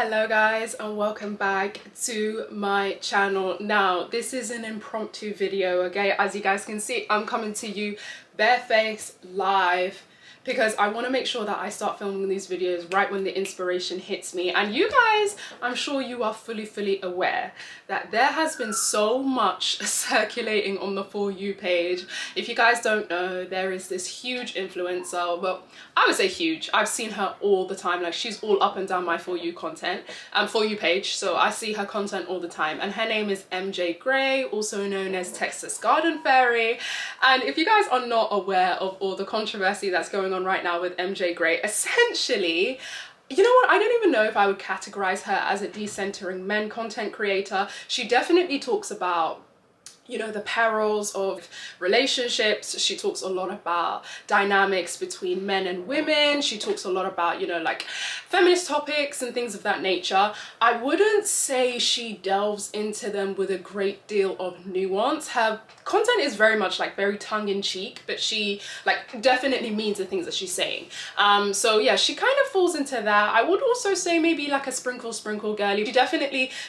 Hello guys, and welcome back to my channel. Now this is an impromptu video, okay? As you guys can see, I'm coming to you barefaced live because I want to make sure that I start filming these videos right when the inspiration hits me. And you guys, I'm sure you are fully aware that there has been so much circulating on the For You page. If you guys don't know, there is this huge influencer. Well, I would say huge. I've seen her all the time. Like, she's all up and down my For You content, For You page. So I see her content all the time. And her name is MJ Gray, also known as Texas Garden Fairy. And if you guys are not aware of all the controversy that's going on right now with MJ Gray, essentially, you know what, I don't even know if I would categorize her as a decentering men content creator. She definitely talks about, you know, the perils of relationships. She talks a lot about dynamics between men and women. She talks a lot about, you know, like feminist topics and things of that nature. I wouldn't say she delves into them with a great deal of nuance. Her content is very much like very tongue-in-cheek, but she like definitely means the things that she's saying. So yeah, she kind of falls into that. I would also say maybe like a sprinkle girly.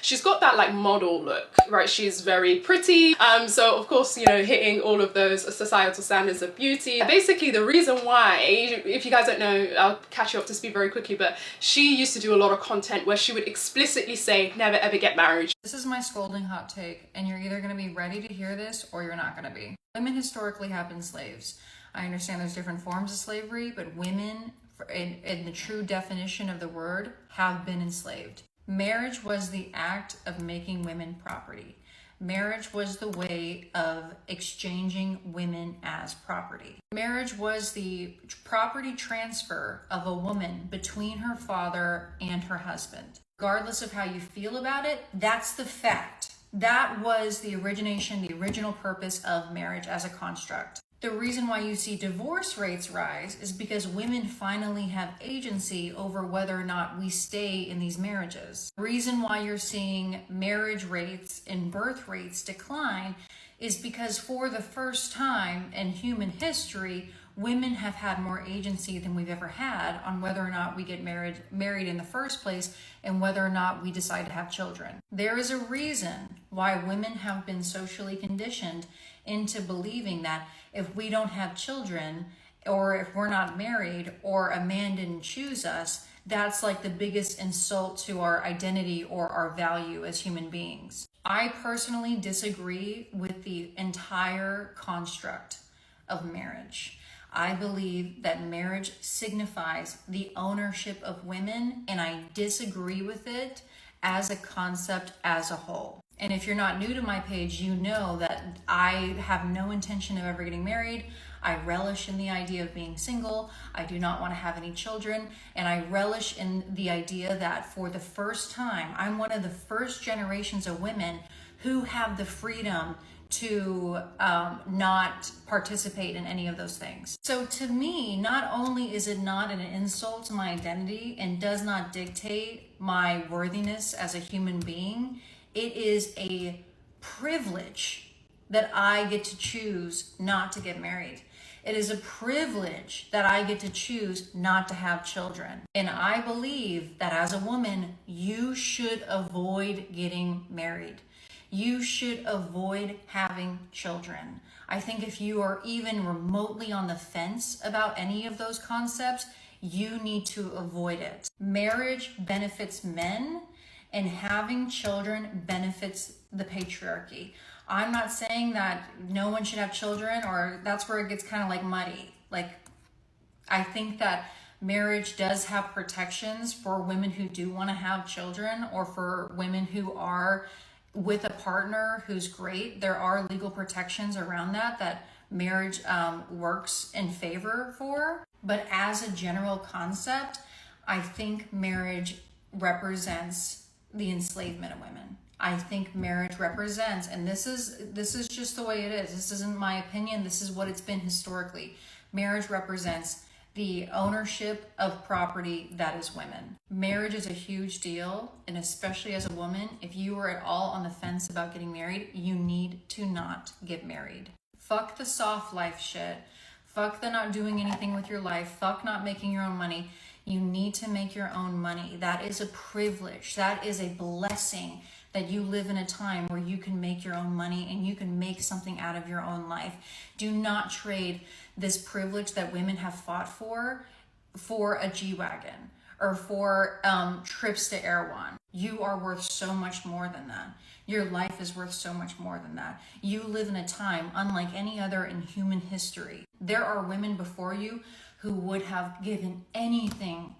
She's got that like model look, right? She's very pretty. So of course, you know, hitting all of those societal standards of beauty. Basically, the reason why, if you guys don't know, I'll catch you up to speed very quickly, but she used to do a lot of content where she would explicitly say, never ever get married. This is my scolding hot take, and you're either going to be ready to hear this or you're not going to be. Women historically have been slaves. I understand there's different forms of slavery, but women, in the true definition of the word, have been enslaved. Marriage was the act of making women property. Marriage was the way of exchanging women as property. Marriage was the property transfer of a woman between her father and her husband. Regardless of how you feel about it, that's the fact. That was the origination, the original purpose of marriage as a construct. The reason why you see divorce rates rise is because women finally have agency over whether or not we stay in these marriages. The reason why you're seeing marriage rates and birth rates decline is because for the first time in human history, women have had more agency than we've ever had on whether or not we get married in the first place and whether or not we decide to have children. There is a reason why women have been socially conditioned into believing that if we don't have children, or if we're not married, or a man didn't choose us, that's like the biggest insult to our identity or our value as human beings. I personally disagree with the entire construct of marriage. I believe that marriage signifies the ownership of women, and I disagree with it as a concept as a whole. And if you're not new to my page, you know that I have no intention of ever getting married. I relish in the idea of being single. I do not want to have any children. And I relish in the idea that for the first time, I'm one of the first generations of women who have the freedom to not participate in any of those things. So to me, not only is it not an insult to my identity and does not dictate my worthiness as a human being, it is a privilege that I get to choose not to get married. It is a privilege that I get to choose not to have children. And I believe that as a woman, you should avoid getting married. You should avoid having children. I think if you are even remotely on the fence about any of those concepts, you need to avoid it. Marriage benefits men, and having children benefits the patriarchy. I'm not saying that no one should have children, or that's where it gets kind of like muddy. Like, I think that marriage does have protections for women who do want to have children, or for women who are with a partner who's great. There are legal protections around that marriage works in favor for. But as a general concept, I think marriage represents the enslavement of women. I think marriage represents, and this is just the way it is. This isn't my opinion. This is what it's been historically. Marriage represents the ownership of property that is women. Marriage is a huge deal, and especially as a woman, if you are at all on the fence about getting married, you need to not get married. Fuck the soft life shit. Fuck the not doing anything with your life. Fuck not making your own money. You need to make your own money. That is a privilege. That is a blessing that you live in a time where you can make your own money and you can make something out of your own life. Do not trade this privilege that women have fought for a G-Wagon or for trips to Erewhon. You are worth so much more than that. Your life is worth so much more than that. You live in a time unlike any other in human history. There are women before you who would have given anything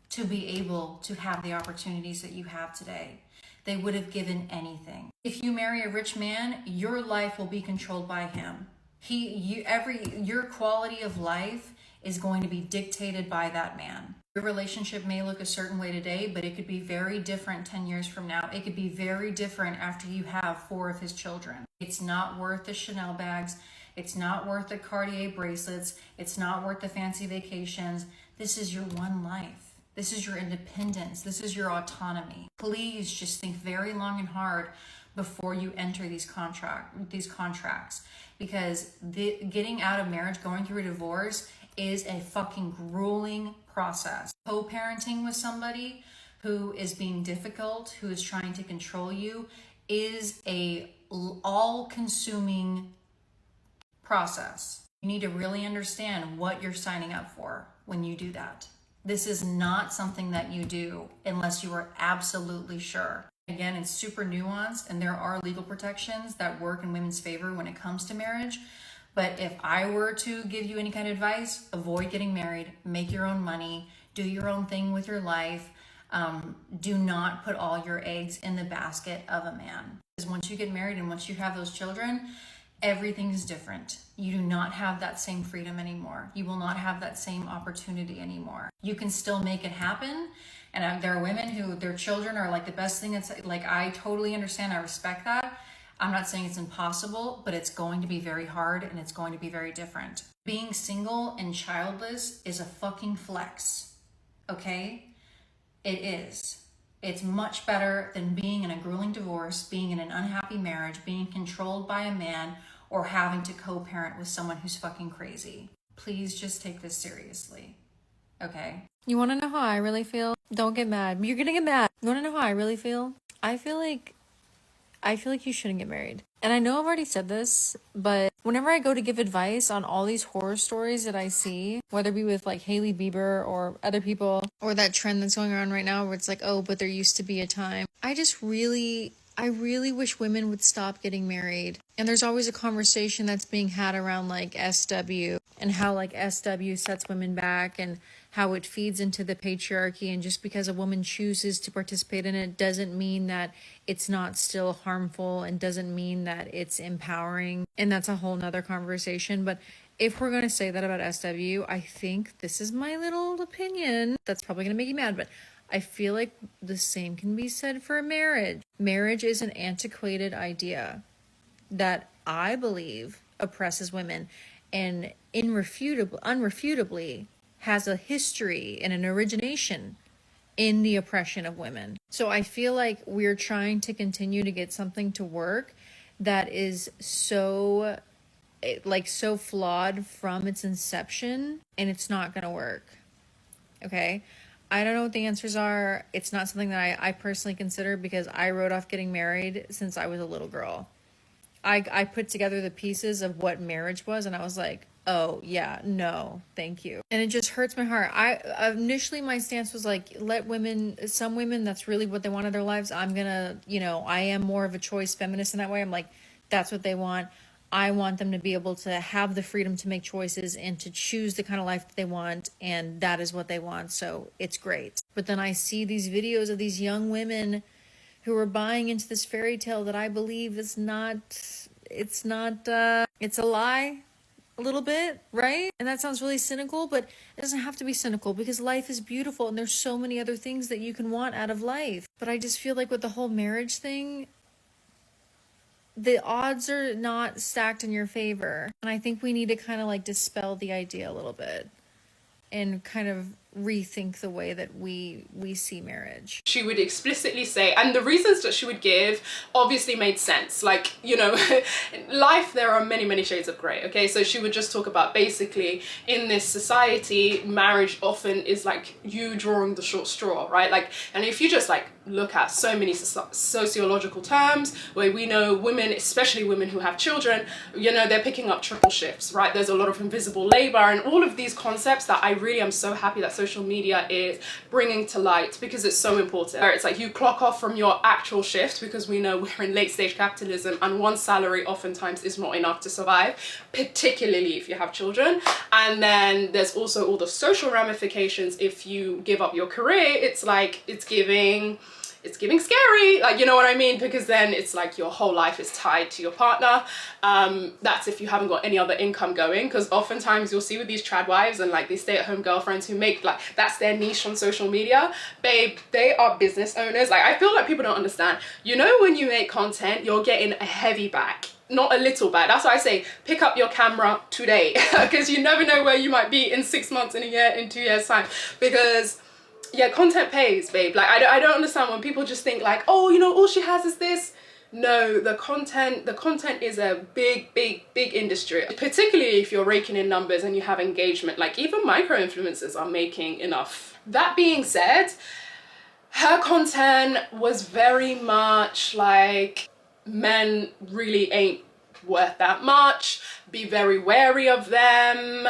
to be able to have the opportunities that you have today. They would have given anything. If you marry a rich man, your life will be controlled by him. Your quality of life is going to be dictated by that man. Your relationship may look a certain way today, but it could be very different 10 years from now. It could be very different after you have 4 of his children. It's not worth the Chanel bags. It's not worth the Cartier bracelets. It's not worth the fancy vacations. This is your one life. This is your independence. This is your autonomy. Please just think very long and hard before you enter these contracts, because getting out of marriage, going through a divorce, is a fucking grueling process. Co-parenting with somebody who is being difficult, who is trying to control you, is a all-consuming process. You need to really understand what you're signing up for when you do that. This is not something that you do unless you are absolutely sure. Again, it's super nuanced, and there are legal protections that work in women's favor when it comes to marriage. But if I were to give you any kind of advice, avoid getting married, make your own money, do your own thing with your life. Do not put all your eggs in the basket of a man. Because once you get married and once you have those children, everything is different. You do not have that same freedom anymore. You will not have that same opportunity anymore. You can still make it happen. And there are women who their children are like the best thing. It's like, I totally understand. I respect that. I'm not saying it's impossible, but it's going to be very hard and it's going to be very different. Being single and childless is a fucking flex. Okay? It is. It's much better than being in a grueling divorce, being in an unhappy marriage, being controlled by a man, or having to co-parent with someone who's fucking crazy. Please just take this seriously. Okay? You want to know how I really feel? Don't get mad. You're gonna get mad. You want to know how I really feel? I feel like you shouldn't get married. And I know I've already said this, but whenever I go to give advice on all these horror stories that I see, whether it be with like Hailey Bieber or other people, or that trend that's going around right now where it's like, oh, but there used to be a time. I really wish women would stop getting married. And there's always a conversation that's being had around like SW and how like SW sets women back and how it feeds into the patriarchy. And just because a woman chooses to participate in it doesn't mean that it's not still harmful and doesn't mean that it's empowering. And that's a whole nother conversation. But if we're going to say that about SW, I think this is my little opinion. That's probably going to make you mad, but I feel like the same can be said for marriage. Marriage is an antiquated idea that I believe oppresses women and unrefutably has a history and an origination in the oppression of women. So I feel like we're trying to continue to get something to work that is so flawed from its inception, and it's not gonna work. Okay? I don't know what the answers are. It's not something that I personally consider because I wrote off getting married since I was a little girl. I put together the pieces of what marriage was and I was like, oh yeah, no, thank you. And it just hurts my heart. Initially my stance was like, some women, that's really what they want in their lives. I'm gonna, I am more of a choice feminist in that way. I'm like, that's what they want. I want them to be able to have the freedom to make choices and to choose the kind of life that they want, and that is what they want, so it's great. But then I see these videos of these young women who are buying into this fairy tale that I believe is it's a lie a little bit, right? And that sounds really cynical, but it doesn't have to be cynical because life is beautiful and there's so many other things that you can want out of life. But I just feel like with the whole marriage thing, the odds are not stacked in your favor. And I think we need to kind of like dispel the idea a little bit and kind of rethink the way that we see marriage. She would explicitly say, and the reasons that she would give obviously made sense. Like, you know, in life there are many, many shades of grey, okay? So she would just talk about basically in this society, marriage often is like you drawing the short straw, right? Like, and if you just like look at so many sociological terms where we know women, especially women who have children, you know, they're picking up triple shifts, right? There's a lot of invisible labor and all of these concepts that I really am so happy that social media is bringing to light, because it's so important. It's like you clock off from your actual shift, because we know we're in late stage capitalism and one salary oftentimes is not enough to survive, particularly if you have children. And then there's also all the social ramifications. If you give up your career, it's like it's giving scary, like, you know what I mean? Because then it's like your whole life is tied to your partner. That's if you haven't got any other income going, because oftentimes you'll see with these trad wives and like these stay-at-home girlfriends who make like, that's their niche on social media, babe, they are business owners. Like, I feel like people don't understand, you know, when you make content, you're getting a heavy back, not a little bit. That's why I say pick up your camera today, because you never know where you might be in 6 months, in a year, in 2 years time. Because yeah, content pays, babe. Like, I don't understand when people just think like, oh, you know, all she has is this. No, the content is a big industry, particularly if you're raking in numbers and you have engagement. Like, even micro influencers are making enough. That being said, her content was very much like, men really ain't worth that much, be very wary of them.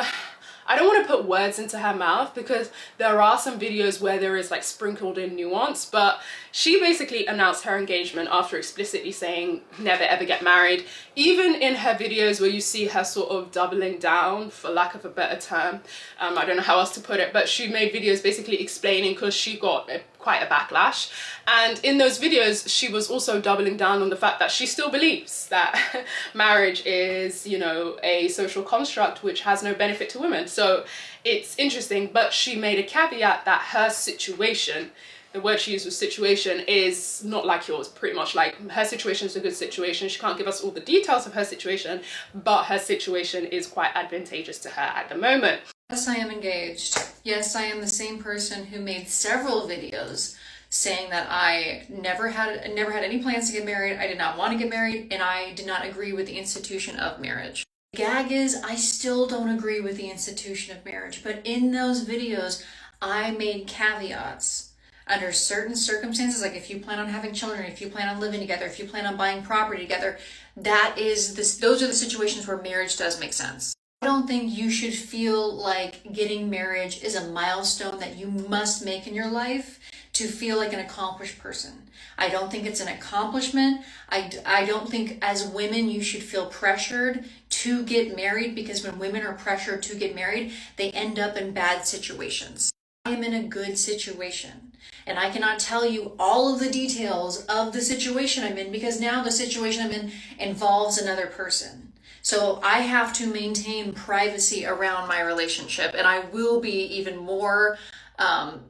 I don't want to put words into her mouth, because there are some videos where there is like sprinkled in nuance, but she basically announced her engagement after explicitly saying never ever get married. Even in her videos where you see her sort of doubling down, for lack of a better term, I don't know how else to put it, but she made videos basically explaining, because she got quite a backlash, and in those videos she was also doubling down on the fact that she still believes that marriage is, you know, a social construct which has no benefit to women. So it's interesting, but she made a caveat that her situation, the word she used was situation, is not like yours. Pretty much like, her situation is a good situation. She can't give us all the details of her situation, but her situation is quite advantageous to her at the moment. Yes, I am engaged. Yes, I am the same person who made several videos saying that I never had any plans to get married, I did not want to get married, and I did not agree with the institution of marriage. The gag is, I still don't agree with the institution of marriage, but in those videos, I made caveats. Under certain circumstances, like if you plan on having children, if you plan on living together, if you plan on buying property together, those are the situations where marriage does make sense. I don't think you should feel like getting marriage is a milestone that you must make in your life to feel like an accomplished person. I don't think it's an accomplishment. I don't think as women you should feel pressured to get married, because when women are pressured to get married, they end up in bad situations. I am in a good situation, and I cannot tell you all of the details of the situation I'm in, because now the situation I'm in involves another person. So I have to maintain privacy around my relationship, and I will be even more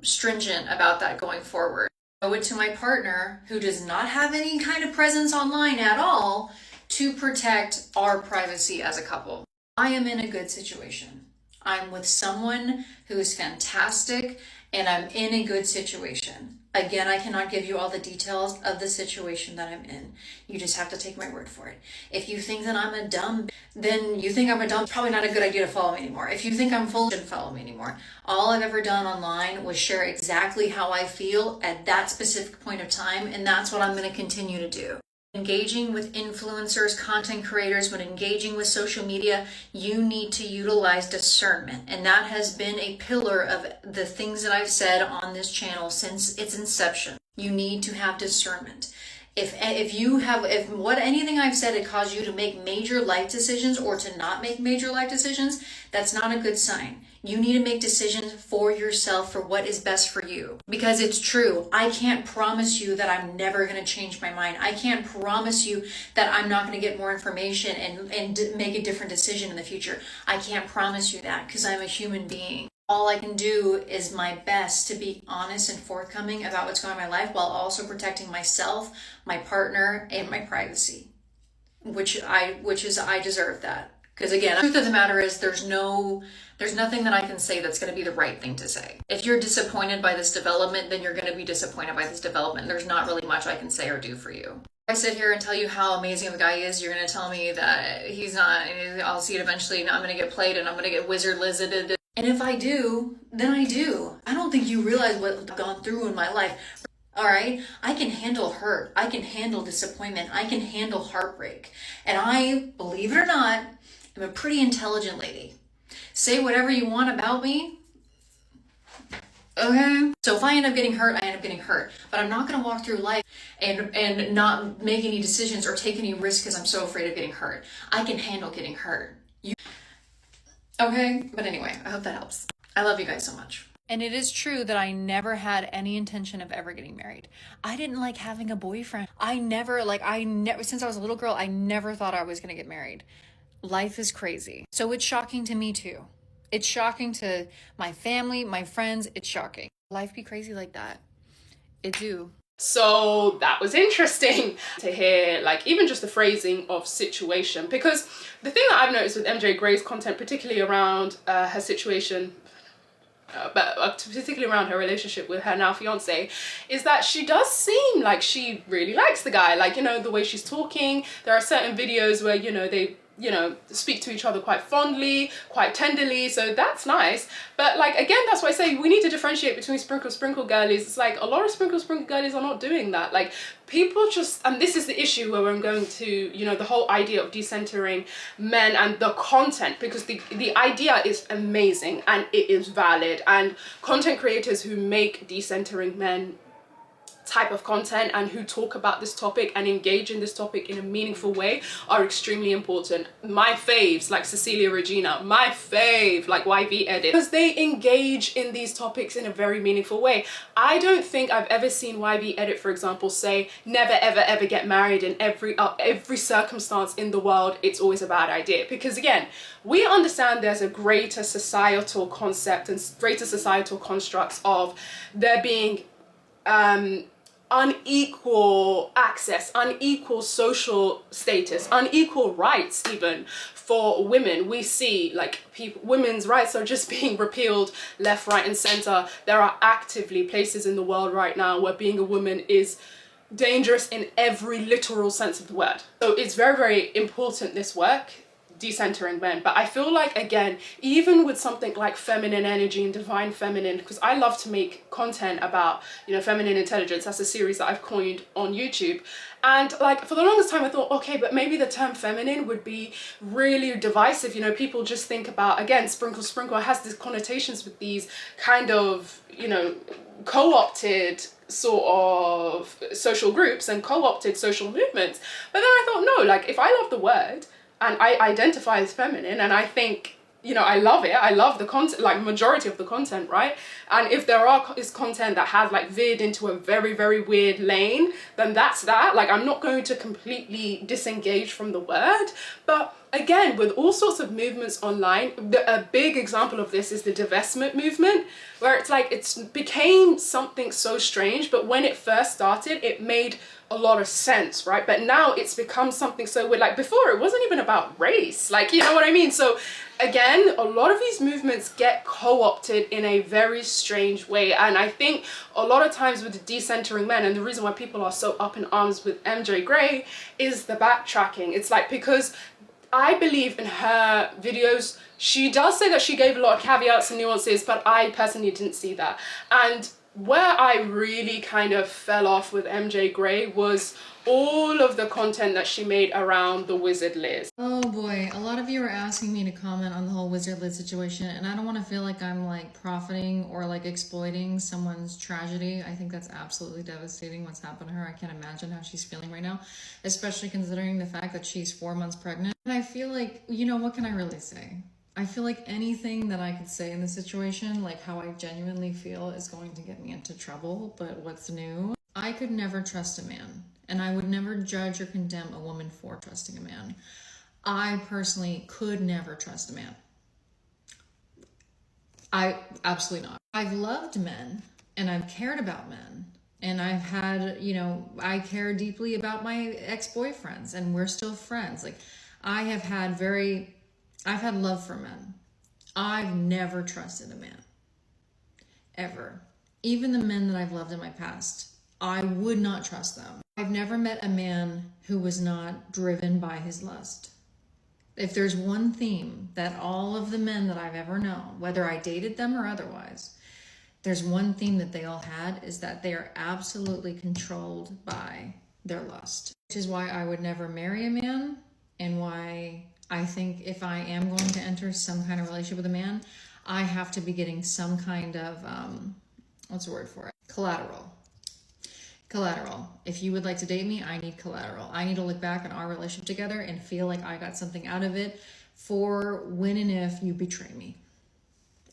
stringent about that going forward. I owe it to my partner, who does not have any kind of presence online at all, to protect our privacy as a couple. I am in a good situation. I'm with someone who is fantastic, and I'm in a good situation. Again, I cannot give you all the details of the situation that I'm in. You just have to take my word for it. If you think that I'm a dumb, then you think I'm a dumb. It's probably not a good idea to follow me anymore. If you think I'm full, shouldn't follow me anymore. All I've ever done online was share exactly how I feel at that specific point of time, and that's what I'm going to continue to do. Engaging with influencers, content creators, when engaging with social media, you need to utilize discernment. And that has been a pillar of the things that I've said on this channel since its inception. You need to have discernment. If anything I've said had caused you to make major life decisions or to not make major life decisions, that's not a good sign. You need to make decisions for yourself for what is best for you. Because it's true. I can't promise you that I'm never going to change my mind. I can't promise you that I'm not going to get more information and make a different decision in the future. I can't promise you that, because I'm a human being. All I can do is my best to be honest and forthcoming about what's going on in my life, while also protecting myself, my partner, and my privacy, which I deserve that. Because again, the truth of the matter is there's nothing that I can say that's going to be the right thing to say. If you're disappointed by this development, then you're going to be disappointed by this development. There's not really much I can say or do for you. If I sit here and tell you how amazing the guy is, you're going to tell me that he's not, and I'll see it eventually, and I'm going to get played, and I'm going to get wizard lizarded. And if I do, then I do. I don't think you realize what I've gone through in my life. All right, I can handle hurt. I can handle disappointment. I can handle heartbreak. And I, believe it or not, am a pretty intelligent lady. Say whatever you want about me. Okay. So if I end up getting hurt, I end up getting hurt. But I'm not going to walk through life and not make any decisions or take any risks because I'm so afraid of getting hurt. I can handle getting hurt. Okay? But anyway, I hope that helps. I love you guys so much. And it is true that I never had any intention of ever getting married. I didn't like having a boyfriend. I never, since I was a little girl, I never thought I was going to get married. Life is crazy. So it's shocking to me too. It's shocking to my family, my friends. It's shocking. Life be crazy like that. It do. So that was interesting to hear, like, even just the phrasing of situation, because the thing that I've noticed with MJ Gray's content, particularly around her situation, but particularly around her relationship with her now fiance, is that she does seem like she really likes the guy. Like, you know, the way she's talking, there are certain videos where, you know, they speak to each other quite fondly, quite tenderly, so that's nice. But like, again, that's why I say we need to differentiate between sprinkle girlies. It's like a lot of sprinkle girlies are not doing that. Like, people just, and this is the issue where I'm going to, you know, the whole idea of decentering men and the content, because the idea is amazing and it is valid, and content creators who make decentering men type of content and who talk about this topic and engage in this topic in a meaningful way are extremely important. My faves, like Cecilia Regina, my fave, like YV Edit, because they engage in these topics in a very meaningful way. I don't think I've ever seen YV Edit, for example, say never ever get married in every circumstance in the world. It's always a bad idea, because again, we understand there's a greater societal concept and greater societal constructs of there being unequal access, unequal social status, unequal rights even for women. We see like women's rights are just being repealed left, right and center. There are actively places in the world right now where being a woman is dangerous in every literal sense of the word. So it's very, very important, this work, decentering men. But I feel like, again, even with something like feminine energy and divine feminine, because I love to make content about, you know, feminine intelligence. That's a series that I've coined on YouTube. And like, for the longest time I thought, okay, but maybe the term feminine would be really divisive. You know, people just think about, again, sprinkle has these connotations with these kind of, you know, co-opted sort of social groups and co-opted social movements. But then I thought, no, like, if I love the word and I identify as feminine, and I think, you know, I love it, I love the content, like majority of the content, right? And if there is content that has like veered into a very, very weird lane, then that's that. Like, I'm not going to completely disengage from the word. But again, with all sorts of movements online, a big example of this is the divestment movement, where it's like, it's became something so strange, but when it first started, it made a lot of sense, right? But now it's become something so weird. Like, before it wasn't even about race, like, you know what I mean? So again, a lot of these movements get co-opted in a very strange way, and I think a lot of times with the decentering men, and the reason why people are so up in arms with MJ Gray is the backtracking. It's like, because I believe in her videos, she does say that she gave a lot of caveats and nuances, but I personally didn't see that. And where I really kind of fell off with MJ Gray was all of the content that she made around the Wizard Liz. Oh boy, a lot of you are asking me to comment on the whole Wizard Liz situation, and I don't want to feel like I'm like profiting or like exploiting someone's tragedy. I think that's absolutely devastating what's happened to her. I can't imagine how she's feeling right now, especially considering the fact that she's 4 months pregnant. And I feel like, you know, what can I really say? I feel like anything that I could say in this situation, like how I genuinely feel, is going to get me into trouble. But what's new? I could never trust a man, and I would never judge or condemn a woman for trusting a man. I personally could never trust a man. I absolutely not. I've loved men and I've cared about men, and I've had, you know, I care deeply about my ex-boyfriends and we're still friends. Like, I have had very I've had love for men. I've never trusted a man. Ever. Even the men that I've loved in my past, I would not trust them. I've never met a man who was not driven by his lust. If there's one theme that all of the men that I've ever known, whether I dated them or otherwise, there's one theme that they all had, is that they are absolutely controlled by their lust. Which is why I would never marry a man, and why I think if I am going to enter some kind of relationship with a man, I have to be getting some kind of, what's the word for it? Collateral. Collateral. If you would like to date me, I need collateral. I need to look back on our relationship together and feel like I got something out of it for when and if you betray me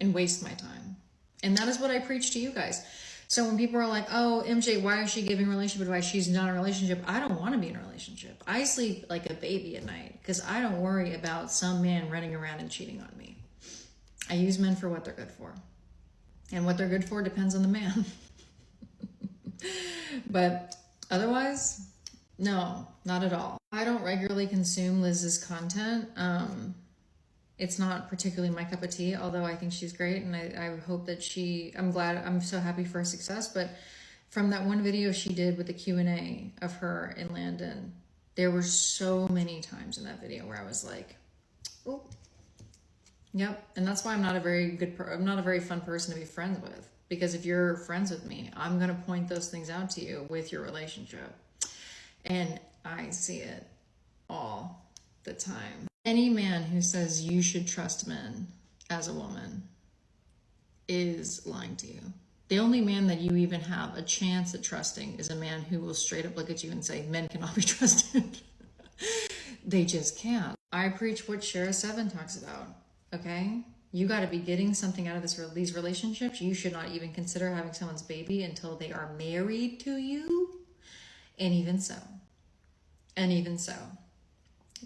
and waste my time. And that is what I preach to you guys. So when people are like, oh, MJ, why is she giving relationship advice? She's not in a relationship. I don't want to be in a relationship. I sleep like a baby at night because I don't worry about some man running around and cheating on me. I use men for what they're good for. And what they're good for depends on the man. But otherwise, no, not at all. I don't regularly consume Liz's content. It's not particularly my cup of tea, although I think she's great, and I hope that I'm so happy for her success. But from that one video she did with the Q&A of her in Landon, there were so many times in that video where I was like, oh, yep. And that's why I'm not a very fun person to be friends with, because if you're friends with me, I'm going to point those things out to you with your relationship. And I see it all the time. Any man who says you should trust men as a woman is lying to you. The only man that you even have a chance at trusting is a man who will straight up look at you and say, men cannot be trusted. They just can't. I preach what Shara 7 talks about, okay? You got to be getting something out of these relationships. You should not even consider having someone's baby until they are married to you. And even so,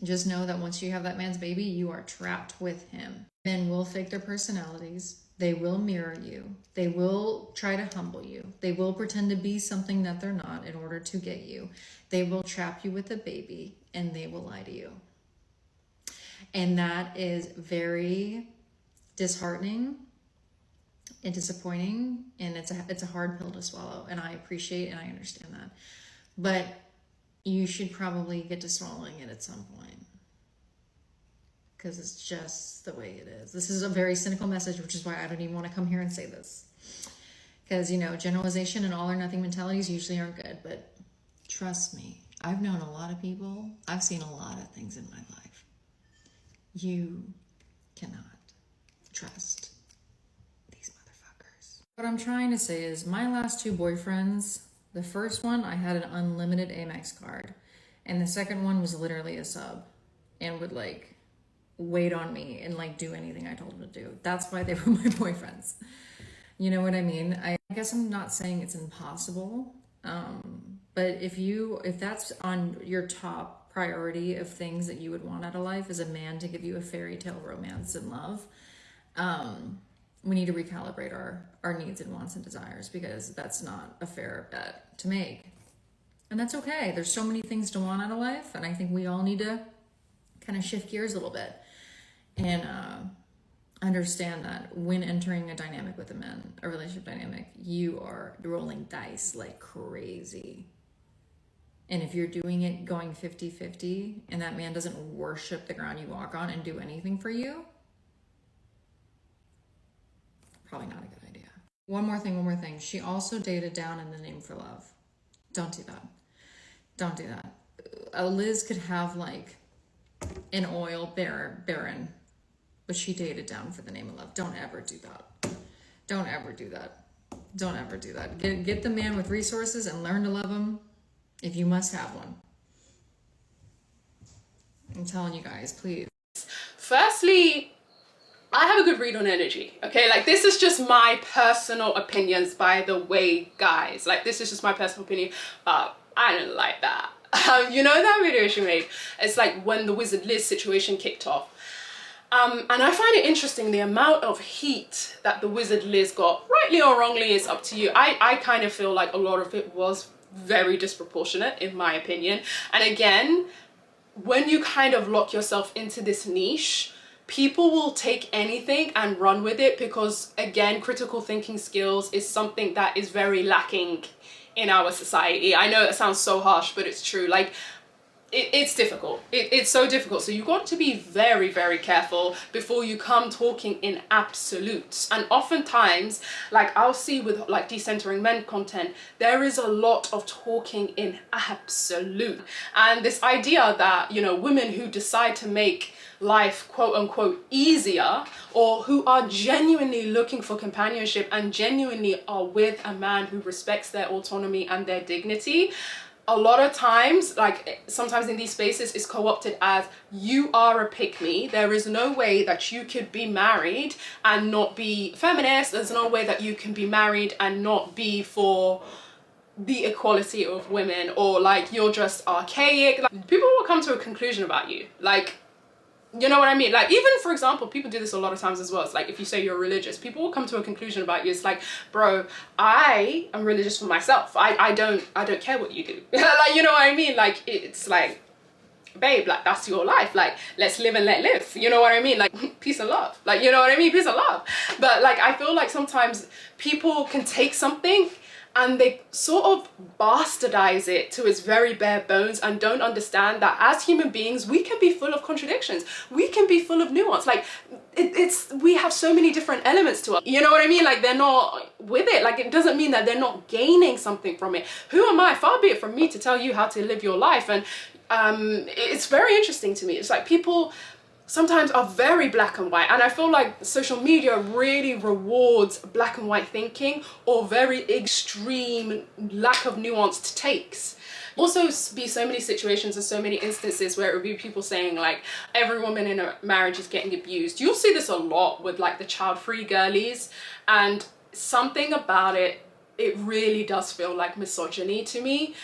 just know that once you have that man's baby, you are trapped with him. Men will fake their personalities. They will mirror you. They will try to humble you. They will pretend to be something that they're not in order to get you. They will trap you with a baby, and they will lie to you. And that is very disheartening and disappointing, and it's a hard pill to swallow, and I appreciate and I understand that. But you should probably get to swallowing it at some point, because it's just the way it is. This is a very cynical message, which is why I don't even want to come here and say this, because, you know, generalization and all or nothing mentalities usually aren't good. But trust me, I've known a lot of people. I've seen a lot of things in my life. You cannot trust these motherfuckers. What I'm trying to say is, my last 2 boyfriends, the first one, I had an unlimited Amex card. And the second one was literally a sub and would like wait on me and like do anything I told him to do. That's why they were my boyfriends. You know what I mean? I guess I'm not saying it's impossible. But if that's on your top priority of things that you would want out of life, is a man to give you a fairy tale romance and love, we need to recalibrate our needs and wants and desires, because that's not a fair bet to make. And that's okay. There's so many things to want out of life, and I think we all need to kind of shift gears a little bit and understand that when entering a dynamic with a relationship dynamic, you are rolling dice like crazy. And if you're doing it going 50-50 and that man doesn't worship the ground you walk on and do anything for you, probably not a good idea. One more thing. She also dated down in the name for love. Don't do that. Don't do that. Liz could have like an oil baron, but she dated down for the name of love. Don't ever do that. Don't ever do that. Don't ever do that. Get the man with resources and learn to love him if you must have one. I'm telling you guys, please. Firstly, I have a good read on energy, okay? Like, this is just my personal opinions, by the way, guys. Like, this is just my personal opinion. I didn't like that. You know that video she made? It's like when the Wizard Liz situation kicked off. And I find it interesting, the amount of heat that the Wizard Liz got, rightly or wrongly, is up to you. I kind of feel like a lot of it was very disproportionate, in my opinion. And again, when you kind of lock yourself into this niche, people will take anything and run with it because, again, critical thinking skills is something that is very lacking in our society. I know it sounds so harsh, but it's true. Like, it's difficult. It's so difficult. So you've got to be very, very careful before you come talking in absolutes. And oftentimes, like I'll see with like decentering men content, there is a lot of talking in absolute. And this idea that, you know, women who decide to make life quote unquote easier, or who are genuinely looking for companionship and genuinely are with a man who respects their autonomy and their dignity, a lot of times, like sometimes in these spaces, is co-opted as you are a pick-me. There is no way that you could be married and not be feminist. There's no way that you can be married and not be for the equality of women, or like you're just archaic. Like, people will come to a conclusion about you. Like, you know what I mean? Like, even for example, people do this a lot of times as well. It's like, if you say you're religious, people will come to a conclusion about you. It's like, bro, I am religious for myself. I don't care what you do. Like, you know what I mean? Like, it's like, babe, like, that's your life. Like, let's live and let live. You know what I mean? Like, peace and love. Like, you know what I mean? Peace and love. But like, I feel like sometimes people can take something and they sort of bastardize it to its very bare bones and don't understand that as human beings, we can be full of contradictions. We can be full of nuance. Like, we have so many different elements to us. You know what I mean? Like, they're not with it. Like, it doesn't mean that they're not gaining something from it. Who am I? Far be it from me to tell you how to live your life. And it's very interesting to me. It's like people sometimes are very black and white, and I feel like social media really rewards black and white thinking or very extreme lack of nuanced takes. Also be so many situations and so many instances where it would be people saying like every woman in a marriage is getting abused. You'll see this a lot with like the child-free girlies, and something about it really does feel like misogyny to me.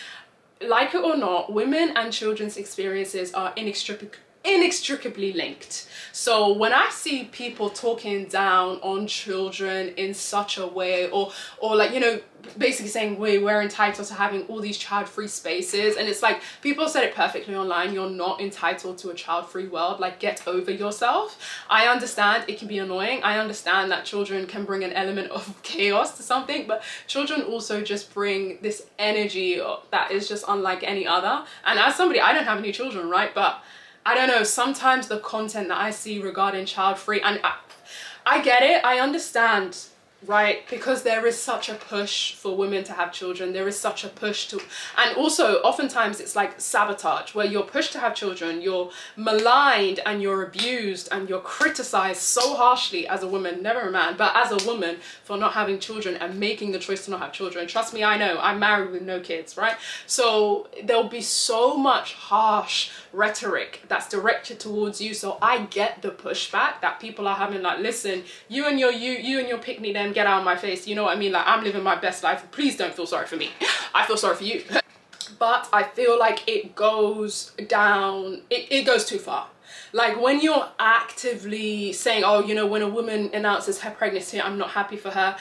Like it or not, women and children's experiences are inextricably linked. So when I see people talking down on children in such a way, or like, you know, basically saying we're entitled to having all these child-free spaces, and it's like, people said it perfectly online, you're not entitled to a child-free world. Like, get over yourself. I understand it can be annoying. I understand that children can bring an element of chaos to something, but children also just bring this energy that is just unlike any other. And as somebody, I don't have any children, right? But I don't know, sometimes the content that I see regarding child-free, and I get it, I understand, right? Because there is such a push for women to have children. There is such a push to, and also oftentimes it's like sabotage, where you're pushed to have children, you're maligned and you're abused and you're criticized so harshly as a woman, never a man, but as a woman, for not having children and making the choice to not have children. Trust me, I know, I'm married with no kids, right? So there'll be so much harsh rhetoric that's directed towards you. So I get the pushback that people are having, like, listen, you and your pick-me them, get out of my face. You know what I mean? Like, I'm living my best life. Please don't feel sorry for me. I feel sorry for you. But I feel like it goes down, it goes too far. Like, when you're actively saying, oh, you know, when a woman announces her pregnancy, I'm not happy for her.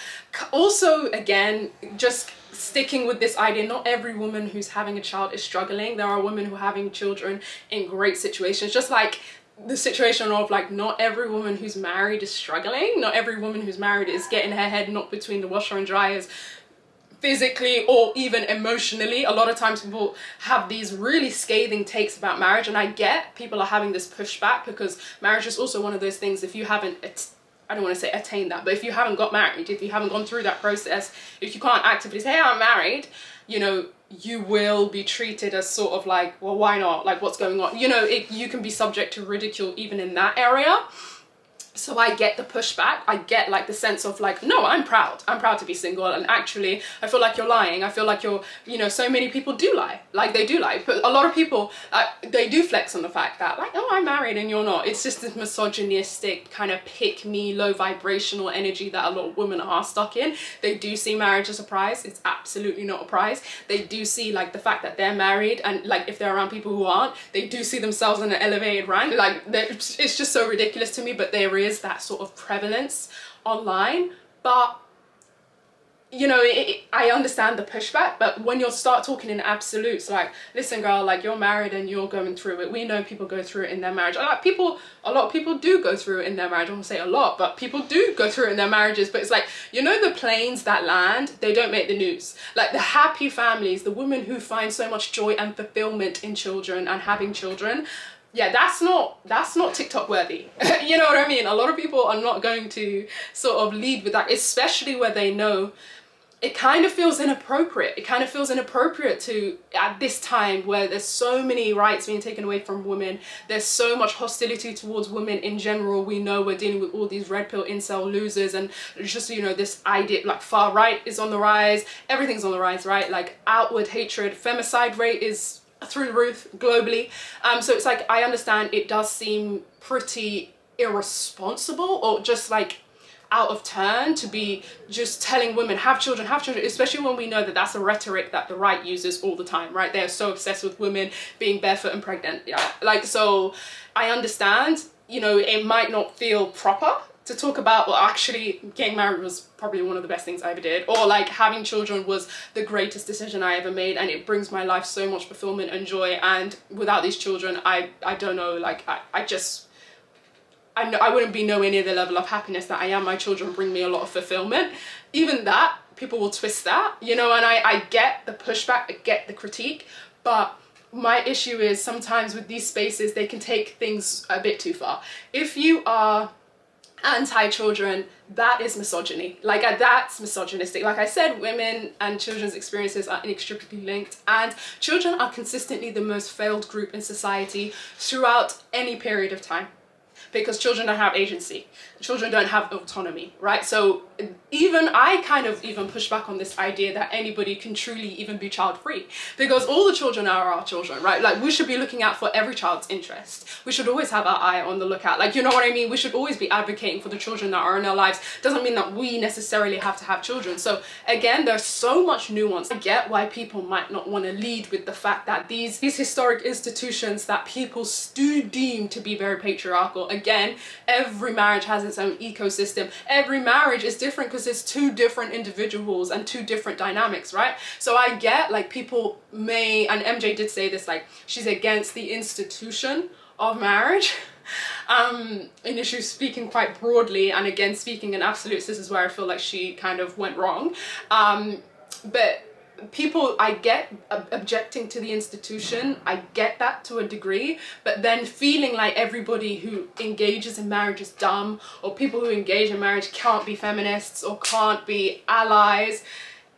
Also, again, just sticking with this idea, not every woman who's having a child is struggling. There are women who are having children in great situations, just like the situation of, like, not every woman who's married is struggling. Not every woman who's married is getting her head knocked between the washer and dryers, physically or even emotionally. A lot of times people have these really scathing takes about marriage, and I get people are having this pushback because marriage is also one of those things, if you haven't, I don't want to say attain that, but if you haven't got married, if you haven't gone through that process, if you can't actively say, hey, I'm married, you know, you will be treated as sort of like, well, why not? Like, what's going on? You know, you can be subject to ridicule even in that area. So I get the pushback. I get, like, the sense of, like, no, I'm proud to be single, and actually I feel like you're lying. I feel like you're, you know, so many people do lie. Like, they do lie. But a lot of people, they do flex on the fact that, like, oh, I'm married and you're not. It's just this misogynistic kind of pick me, low vibrational energy that a lot of women are stuck in. They do see marriage as a prize. It's absolutely not a prize. They do see, like, the fact that they're married, and, like, if they're around people who aren't, they do see themselves in an elevated rank. Like, it's just so ridiculous to me, but there is that sort of prevalence online. But you know, I understand the pushback, but when you start talking in absolutes, like, listen, girl, like, you're married and you're going through it. We know people go through it in their marriage. Like, a lot of people do go through it in their marriage. I won't say a lot, but people do go through it in their marriages. But it's like, you know, the planes that land, they don't make the news. Like, the happy families, the women who find so much joy and fulfillment in children and having children, yeah, that's not TikTok worthy. You know what I mean? A lot of people are not going to sort of lead with that, especially where they know it kind of feels inappropriate. It kind of feels inappropriate to, at this time where there's so many rights being taken away from women, there's so much hostility towards women in general. We know we're dealing with all these red pill incel losers, and just, you know, this idea, like, far right is on the rise, everything's on the rise, right? Like, outward hatred, femicide rate is through the roof globally. So it's like, I understand it does seem pretty irresponsible, or just like out of turn, to be just telling women, have children, especially when we know that that's a rhetoric that the right uses all the time, right? They're so obsessed with women being barefoot and pregnant. Yeah, like, so I understand, you know, it might not feel proper to talk about, well, actually getting married was probably one of the best things I ever did, or like having children was the greatest decision I ever made, and it brings my life so much fulfillment and joy, and without these children, I don't know, like, I wouldn't be nowhere near the level of happiness that I am. My children bring me a lot of fulfillment. Even that, people will twist that, you know, and I get the pushback, I get the critique, but my issue is sometimes with these spaces, they can take things a bit too far. If you are anti-children, that is misogyny. Like, that's misogynistic. Like I said, women and children's experiences are inextricably linked, and children are consistently the most failed group in society throughout any period of time, because children don't have agency, children don't have autonomy, right? So even I kind of even push back on this idea that anybody can truly even be child free, because all the children are our children, right? Like, we should be looking out for every child's interest. We should always have our eye on the lookout. Like, you know what I mean? We should always be advocating for the children that are in our lives. Doesn't mean that we necessarily have to have children. So again, there's so much nuance. I get why people might not want to lead with the fact that these historic institutions that people do deem to be very patriarchal, again, every marriage has its own ecosystem. Every marriage is different because it's two different individuals and two different dynamics, right? So I get, like, people may, and MJ did say this, like, she's against the institution of marriage. And she's speaking quite broadly, and again, speaking in absolutes, this is where I feel like she kind of went wrong. But people, I get objecting to the institution, I get that to a degree, but then feeling like everybody who engages in marriage is dumb, or people who engage in marriage can't be feminists or can't be allies,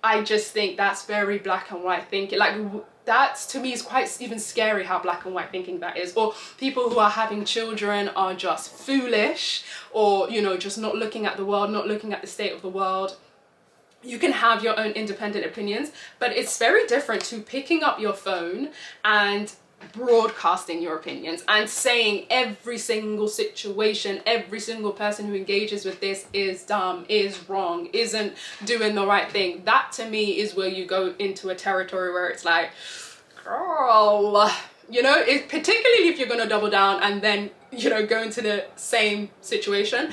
I just think that's very black and white thinking. Like, that to me is quite even scary, how black and white thinking that is. Or people who are having children are just foolish, or, you know, just not looking at the world, not looking at the state of the world. You can have your own independent opinions, but it's very different to picking up your phone and broadcasting your opinions and saying every single situation, every single person who engages with this is dumb, is wrong, isn't doing the right thing. That to me is where you go into a territory where it's like, girl, you know, particularly if you're going to double down and then, you know, go into the same situation.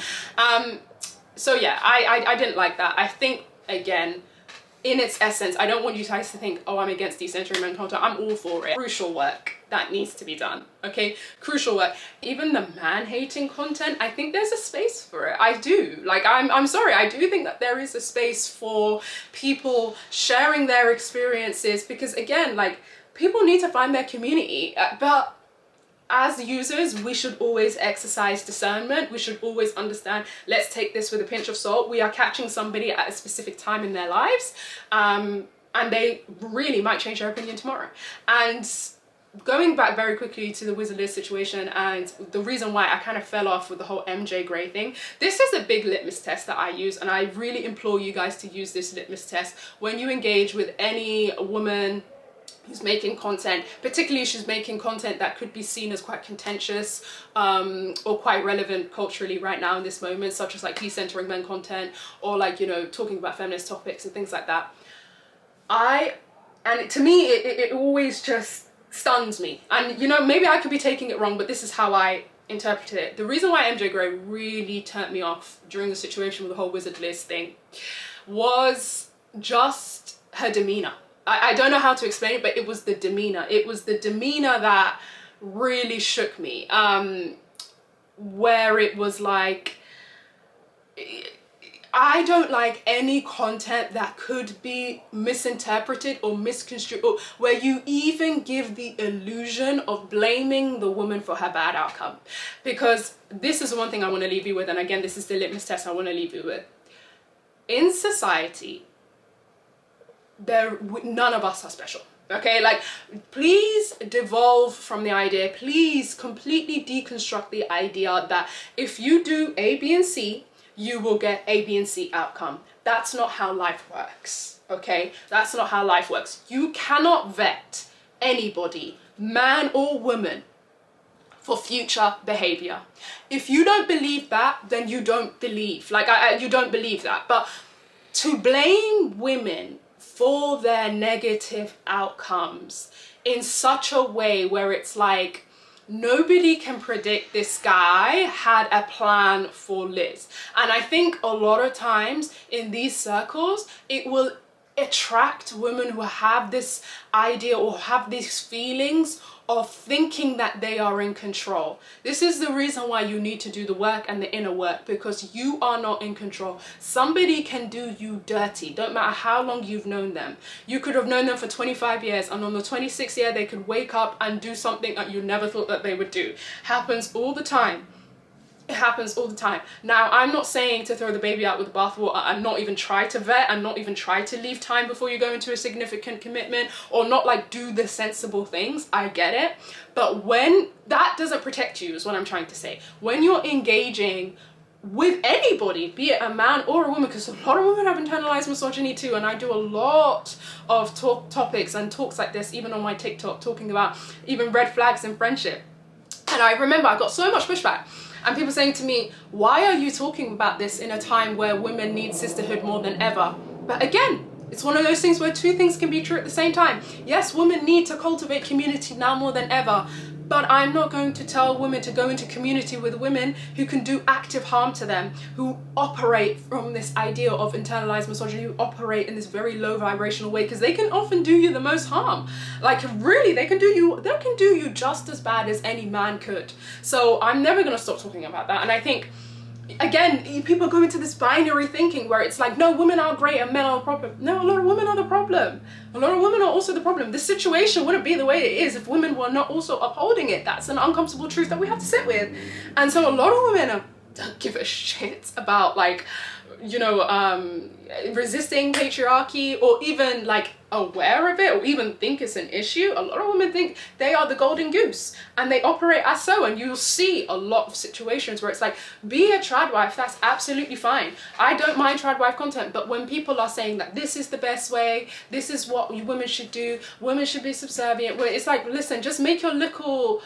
So yeah, I didn't like that. I think, again, in its essence, I don't want you guys to think, oh, I'm against decentering men content. I'm all for it. Crucial work that needs to be done, okay? Crucial work. Even the man-hating content, I think there's a space for it. I do. Like, I'm sorry, I do think that there is a space for people sharing their experiences, because again, like, people need to find their community, but as users, we should always exercise discernment. We should always understand, let's take this with a pinch of salt. We are catching somebody at a specific time in their lives, and they really might change their opinion tomorrow. And going back very quickly to the Wizard Liz situation, and the reason why I kind of fell off with the whole MJ Grey thing, this is a big litmus test that I use, and I really implore you guys to use this litmus test when you engage with any woman who's making content, particularly if she's making content that could be seen as quite contentious, or quite relevant culturally right now in this moment, such as like decentering men content, or like, you know, talking about feminist topics and things like that. And to me, it always just stuns me. And, you know, maybe I could be taking it wrong, but this is how I interpreted it. The reason why MJ Grey really turned me off during the situation with the whole Wizard Liz thing was just her demeanor. I don't know how to explain it, but it was the demeanor. It was the demeanor that really shook me. Where it was like, I don't like any content that could be misinterpreted or misconstrued, or where you even give the illusion of blaming the woman for her bad outcome. Because this is one thing I want to leave you with, and again, this is the litmus test I want to leave you with. In society, none of us are special. Okay, like, please devolve from the idea, please completely deconstruct the idea that if you do A, B, and C, you will get A, B, and C outcome. That's not how life works, okay? That's not how life works. You cannot vet anybody, man or woman, for future behavior. If you don't believe that, then you don't believe. Like, you don't believe that. But to blame women for their negative outcomes in such a way where it's like, nobody can predict this guy had a plan for Liz. And I think a lot of times in these circles, it will attract women who have this idea or have these feelings of thinking that they are in control. This is the reason why you need to do the work and the inner work, because you are not in control. Somebody can do you dirty, don't matter how long you've known them. You could have known them for 25 years, and on the 26th year they could wake up and do something that you never thought that they would do. Happens all the time. It happens all the time. Now, I'm not saying to throw the baby out with the bathwater and not even try to vet and not even try to leave time before you go into a significant commitment, or not like do the sensible things. I get it. But when that doesn't protect you is what I'm trying to say. When you're engaging with anybody, be it a man or a woman, because a lot of women have internalized misogyny too, and I do a lot of topics and talks like this, even on my TikTok, talking about even red flags in friendship. And I remember I got so much pushback. And people saying to me, why are you talking about this in a time where women need sisterhood more than ever? But again, it's one of those things where two things can be true at the same time. Yes, women need to cultivate community now more than ever, but I'm not going to tell women to go into community with women who can do active harm to them, who operate from this idea of internalized misogyny, who operate in this very low vibrational way, because they can often do you the most harm. Like, really, they can do you just as bad as any man could. So I'm never going to stop talking about that. And I think, again, people go into this binary thinking where it's like, no, women are great and men are the problem. No, a lot of women are the problem. A lot of women are also the problem. This situation wouldn't be the way it is if women were not also upholding it. That's an uncomfortable truth that we have to sit with. And so a lot of women don't give a shit about, like, you know, resisting patriarchy, or even like aware of it, or even think it's an issue. A lot of women think they are the golden goose and they operate as so, and you'll see a lot of situations where it's like, be a trad wife, that's absolutely fine. I don't mind trad wife content, but when people are saying that this is the best way, this is what women should do, women should be subservient, well, it's like, listen, just make your little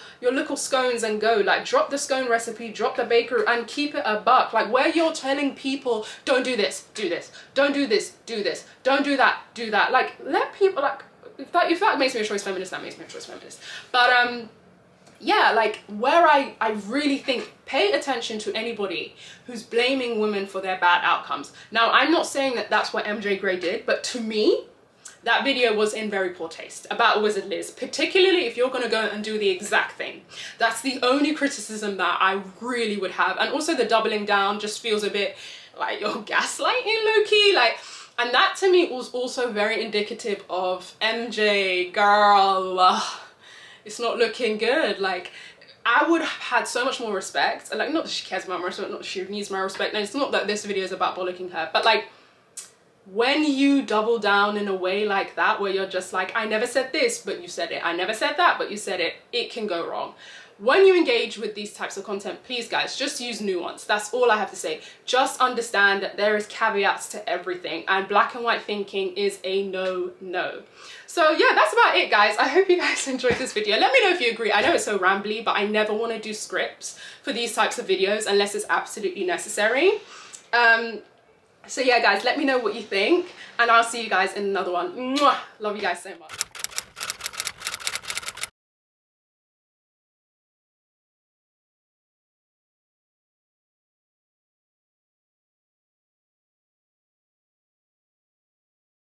scones and go. Like, drop the scone recipe, drop the baker, and keep it a buck. Like, where you're telling people, don't do this, do this, don't do this, do this, don't do that, do that. Like, let people, like, if that makes me a choice feminist, that makes me a choice feminist. But yeah, like, where I really think, pay attention to anybody who's blaming women for their bad outcomes. Now, I'm not saying that that's what MJ Grey did, but to me, that video was in very poor taste about Wizard Liz, particularly if you're going to go and do the exact thing. That's the only criticism that I really would have. And also the doubling down just feels a bit like you're gaslighting, low-key, like. And that to me was also very indicative of MJ, girl, it's not looking good. Like, I would have had so much more respect. And like, not that she cares about my respect, not that she needs my respect. And it's not that this video is about bollocking her, but like, when you double down in a way like that, where you're just like, I never said this, but you said it. I never said that, but you said it. It can go wrong. When you engage with these types of content, please guys, just use nuance. That's all I have to say. Just understand that there is caveats to everything, and black and white thinking is a no. So yeah, that's about it, guys. I hope you guys enjoyed this video. Let me know if you agree. I know it's so rambly, but I never want to do scripts for these types of videos unless it's absolutely necessary. So yeah, guys, let me know what you think, and I'll see you guys in another one. Mwah! Love you guys so much.